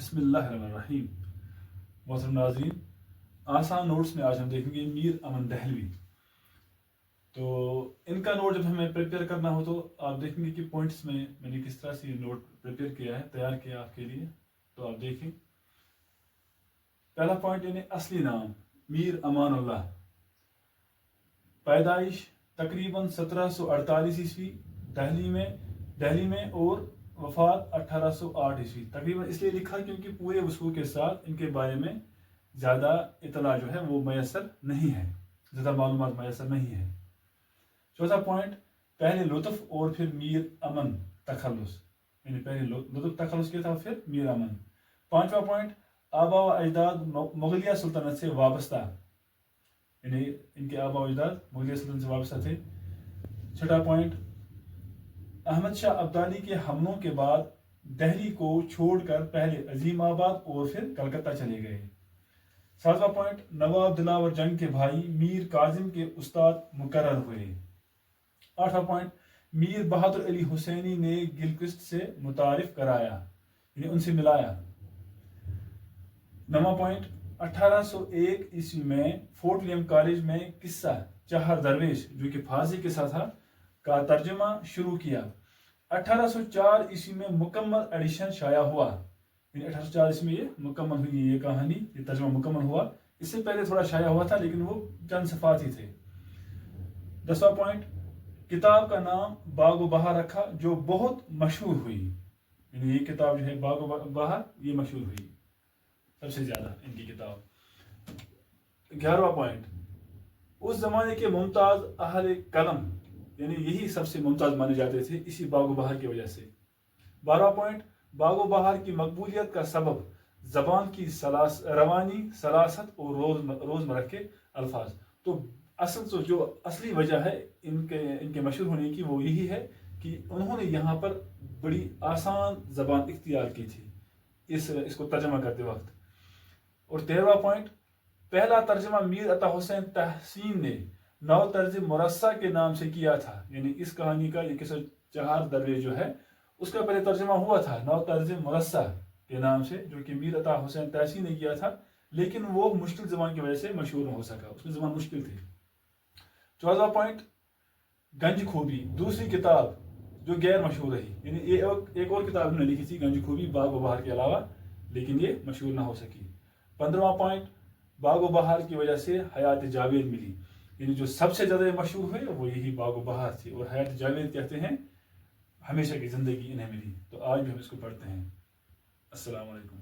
बिस्मिल्लाहिर्रहमानिर्रहीम। मोहतरम नाज़रीन, आसान नोट्स में आज हम देखेंगे मीर अमन दहलवी। तो इनका नोट जब हमें प्रिपेयर करना हो तो आप देखेंगे कि पॉइंट्स में मैंने किस तरह से नोट प्रिपेयर किया है, तैयार किया आपके लिए। तो आप देखें, पहला पॉइंट यानी असली नाम मीर अमानुल्लाह, पैदाइश तकरीबन 1748 ईस्वी दिल्ली में और वफात 1808 ईस्वी। तकरीबन इसलिए लिखा क्योंकि पूरे वसूल के साथ इनके बारे में ज़्यादा इतला जो है वो मैसर नहीं है, ज़्यादा मालूमात मैसर नहीं है। चौथा पॉइंट, पहले लुत्फ और फिर मीर अमन तखल्लुस, यानी पहले लुत्फ तखल्लुस किया था फिर मीर अमन। पांचवा पॉइंट, आबा व अजदाद मुगलिया सुल्तनत से वाबस्ता, यानी इनके आबा व अजदाद मुगलिया सुल्तनत से वाबस्ता थे। छठा पॉइंट, अहमद शाह अब्दाली के हमलों के बाद दिल्ली को छोड़कर पहले अजीमाबाद और फिर कलकत्ता चले गए। सातवां पॉइंट, नवाब दिलावर जंग के भाई मीर काजिम के उस्ताद मुकर्रर हुए। आठवां पॉइंट, मीर बहादुर अली हुसैनी ने गिलक्रिस्ट से मुतारिफ कराया, यानी उनसे मिलाया। नौवां पॉइंट, 1801 ईस्वी में फोर्ट विलियम कॉलेज में किस्सा चाहर दरवेश जो कि फांसी के साथ था का तर्जुमा शुरू किया। 1804 ईस्वी में मुकम्मल एडिशन शाया हुआ, 1804 ईस्वी में ये मुकम्मल हुई, ये कहानी, ये तर्जुमा मुकम्मल हुआ। इससे पहले थोड़ा शाया हुआ था लेकिन वो चंद सफ़ात ही थे। 10वां पॉइंट, किताब का नाम बागो बहार रखा जो बहुत मशहूर हुई, यानी ये किताब जो है बागो बहार ये मशहूर हुई सबसे ज्यादा इनकी किताब। 11वां पॉइंट, उस जमाने के मुमताज अहले कलम, यानी यही सबसे मुमताज माने जाते थे इसी बागो बहार की वजह से। 12वां पॉइंट, बागो बहार की मकबूलियत का सबब जबान की रवानी, सलासत और रोजमर्रा के अल्फाज। तो जो असली वजह है इनके मशहूर होने की वो यही है कि उन्होंने यहाँ पर बड़ी आसान जबान इख्तियार की थी इसको तर्जमा करते वक्त। और 13वां पॉइंट, पहला तर्जमा मीर अता हुसैन तहसीन ने नौ तर्ज मुरस्सा के नाम से किया था, यानी इस कहानी का ये किस्सा चाहर दरवेश जो है उसका पहले तर्जमा हुआ था नौ तर्ज मुरस्सा के नाम से, जो कि मीर अता हुसैन तहसीन ने किया था, लेकिन वो मुश्किल जबान की वजह से मशहूर हो सका, उसकी जबान मुश्किल थी। 14वां पॉइंट, गंज खूबी, दूसरी किताब जो गैर मशहूर रही, यानी ये एक और किताब उन्होंने लिखी थी गंज खूबी बागो बहार के अलावा, लेकिन ये मशहूर ना हो सकी। 15वां पॉइंट, बागो बहार की वजह से हयात जावेद मिली, यानी जो सबसे ज्यादा मशहूर हुए वो यही बागो बहार थी, और हयात जावेद कहते हैं हमेशा की जिंदगी इन्हें मिली। तो आज भी हम इसको पढ़ते हैं। अस्सलाम वालेकुम।